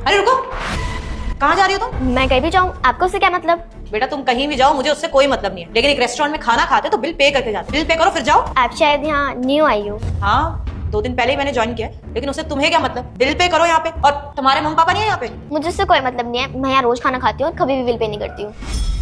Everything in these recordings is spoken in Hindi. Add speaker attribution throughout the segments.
Speaker 1: अरे रुको, कहाँ जा रही हो तुम?
Speaker 2: मैं कहीं भी जाऊँ आपको उससे क्या मतलब?
Speaker 1: बेटा तुम कहीं भी जाओ, मुझे उससे कोई मतलब नहीं है, लेकिन एक रेस्टोरेंट में खाना खाते तो बिल पे करके जाते। बिल पे करो फिर जाओ।
Speaker 2: आप शायद यहाँ न्यू आई हो।
Speaker 1: हाँ, 2 दिन पहले ही मैंने ज्वाइन किया है, लेकिन उससे तुम्हें क्या मतलब? बिल पे करो यहाँ पे। और तुम्हारे मम्मी पापा नहीं है यहाँ पे?
Speaker 2: मुझे उससे कोई मतलब नहीं है, मैं यहाँ रोज खाना खाती हूँ और कभी भी बिल पे नहीं करती हूँ।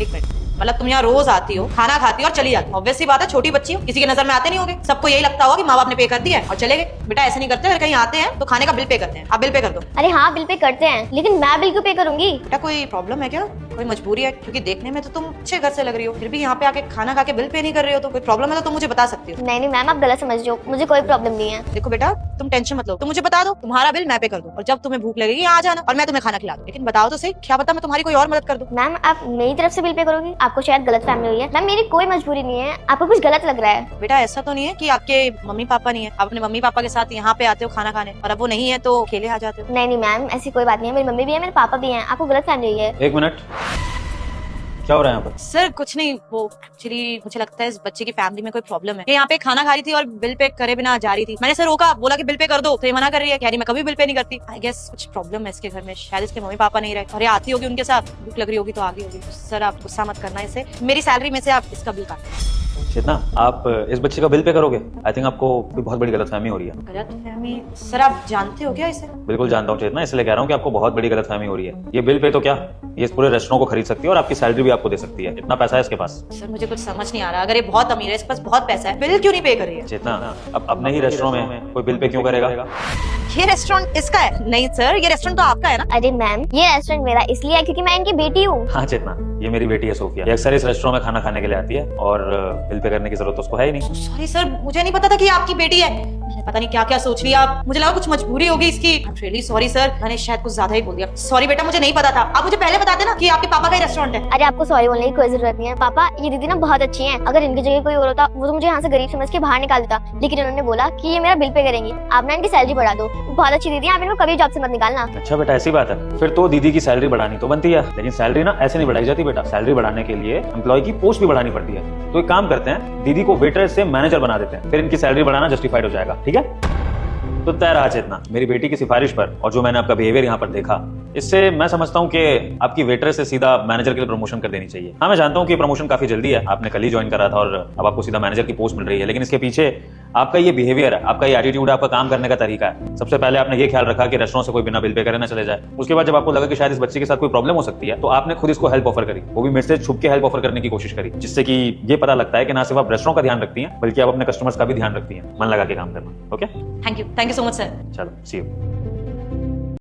Speaker 1: एक मिनट, मतलब तुम यहाँ रोज आती हो, खाना खाती हो और चली जाती हो। ऑब्वियस सी बात है, छोटी बच्ची हो, किसी की नजर में आते नहीं होगे। सबको यही लगता होगा कि माँ बाप ने पे कर दिया है और चले गए। बेटा ऐसे नहीं करते, अगर कहीं आते हैं तो खाने का बिल पे करते हैं। आप बिल पे कर दो।
Speaker 2: अरे हाँ बिल पे करते हैं, लेकिन मैं बिल क्यों पे करूंगी?
Speaker 1: बेटा कोई प्रॉब्लम है क्या? कोई मजबूरी है? क्योंकि देखने में तो तुम अच्छे घर से लग रही हो, फिर भी यहाँ पे आके खाना खा के बिल पे नहीं कर रही हो, तो कोई प्रॉब्लम है तो तुम मुझे बता सकती हो।
Speaker 2: नहीं मैम आप गलत समझ रहे हो, मुझे कोई प्रॉब्लम नहीं है।
Speaker 1: देखो बेटा, तुम टेंशन मत लो, तुम मुझे बता दो, तुम्हारा बिल मैं पे कर दूं, और जब तुम्हें भूख लगेगी यहाँ आ जाना और मैं तुम्हें खाना खिला दूं। लेकिन बताओ तो सही, क्या पता मैं तुम्हारी कोई और मदद कर दूं।
Speaker 2: मैम आप मेरी तरफ से बिल पे करोगी? आपको शायद गलत फहमी हुई है। मैम मेरी कोई मजबूरी नहीं है, आपको कुछ गलत लग रहा है।
Speaker 1: बेटा ऐसा तो नहीं है कि आपके मम्मी पापा नहीं है, आप अपने मम्मी पापा के साथ यहाँ पे आते हो खाना खाने, और अब वो नहीं है तो अकेले आ जाते हो?
Speaker 2: नहीं मैम ऐसी कोई बात नहीं है, मेरी मम्मी भी है, मेरे पापा भी हैं, आपको गलत फहमी हुई है।
Speaker 3: एक मिनट, क्या हो रहा है यहाँ पर?
Speaker 1: सर कुछ नहीं, वो एक्चुअली मुझे लगता है इस बच्चे की फैमिली में कोई प्रॉब्लम है। ये यहाँ पे खाना खा रही थी और बिल पे करे बिना जा रही थी। मैंने सर रोका, बोला कि बिल पे कर दो, तो ये मना कर रही है, कह रही मैं कभी बिल पे नहीं करती। आई गेस कुछ प्रॉब्लम है इसके घर में, शायद इसके मम्मी पापा नहीं रहे और ये आती होगी उनके साथ, भूख लग रही होगी तो आ गई होगी। सर आप गुस्सा मत करना, इसे मेरी सैलरी में से आप इसका बिल काट।
Speaker 3: चेतना, आप इस बच्चे का बिल पे करोगे? आई थिंक आपको कोई बहुत बड़ी गलतफहमी हो रही है।
Speaker 1: गलतफहमी? सर आप जानते हो क्या इसे?
Speaker 3: बिल्कुल जानता हूँ चेतना, इसलिए कह रहा हूँ कि आपको बहुत बड़ी गलतफहमी हो रही है। ये बिल पे तो क्या, ये इस पूरे रेस्टोरेंट को खरीद सकती है और आपकी सैलरी भी आपको दे सकती है। इतना पैसा है इसके पास।
Speaker 1: सर मुझे कुछ समझ नहीं आ रहा, अगर ये बहुत अमीर है, इसके पास बहुत पैसा है, बिल क्यों नहीं पे कर रही है?
Speaker 3: चेतना, अब अपने ही रेस्टोरेंट में कोई बिल पे क्यों करेगा?
Speaker 1: ये रेस्टोरेंट इसका है? नहीं सर, ये रेस्टोरेंट तो आपका है ना?
Speaker 2: अरे मैम ये रेस्टोरेंट मेरा इसलिए है क्योंकि मैं इनकी बेटी हूँ।
Speaker 3: हाँ चेतना, ये मेरी बेटी है सोफिया, ये अक्सर इस रेस्टोरेंट में खाना खाने के लिए आती है और बिल पे करने की जरूरत उसको है ही नहीं।
Speaker 1: सॉरी सर, मुझे नहीं पता था कि ये आपकी बेटी है। मैंने पता नहीं क्या क्या सोच लिया आप, मुझे लगा कुछ मजबूरी होगी इसकी। रियली सॉरी सर, मैंने शायद कुछ ज्यादा ही बोल दिया। सॉरी बेटा, मुझे नहीं पता था, आप मुझे पहले बताते ना कि आपके पापा का ही रेस्टोरेंट है।
Speaker 2: अरे आपको सॉरी बोलने की कोई जरूरत नहीं है। पापा ये दीदी ना बहुत अच्छी हैं, अगर इनकी जगह कोई और होता वो तो मुझे यहाँ से गरीब समझ के बाहर निकाल देता, लेकिन उन्होंने बोला कि ये मेरा बिल पे करेंगी। आप ना इनकी सैलरी बढ़ा दो, बहुत अच्छी दीदी है, आप इनको कभी जॉब से मत निकालना।
Speaker 3: अच्छा बेटा ऐसी बात है, फिर तो दीदी की सैलरी बढ़ानी तो बनती है, लेकिन सैलरी ना ऐसे नहीं बढ़ाई जाती बेटा। सैलरी बढ़ाने के लिए एम्प्लॉय की पोस्ट भी बढ़ानी पड़ती है। तो एक काम करते हैं, दीदी को वेटर से मैनेजर बना देते हैं, फिर इनकी सैलरी बढ़ाना जस्टिफाइड हो जाएगा। ठीक है? तो तय रहा चेतना, मेरी बेटी की सिफारिश पर और जो मैंने आपका बिहेवियर यहाँ पर देखा, इससे मैं समझता हूँ कि आपकी वेटर से सीधा मैनेजर के लिए प्रमोशन कर देनी चाहिए। हाँ मैं जानता हूँ कि प्रमोशन काफी जल्दी है, आपने कल ही ज्वाइन करा था और अब आपको सीधा मैनेजर की पोस्ट मिल रही है, लेकिन इसके पीछे आपका ये बिहेवियर है, आपका ये एटीट्यूड है, आपका काम करने का तरीका है। सबसे पहले आपने ये ख्याल रखा कि रेस्टोरेंट से कोई बिना बिल पे करे ना चले जाए। उसके बाद जब आपको लगा कि शायद इस बच्चे के साथ कोई प्रॉब्लम हो सकती है, तो आपने खुद इसको हेल्प ऑफर करी, वो भी मेरे से छुप के हेल्प ऑफर करने की कोशिश करी, जिससे कि ये पता लगता है कि ना सिर्फ आप रेस्टोरेंट का ध्यान रखती हैं, बल्कि आप अपने कस्टमर्स का भी ध्यान रखती हैं। मन लगा के काम करना। Okay,
Speaker 1: thank you so much sir.
Speaker 3: चलो सी यू।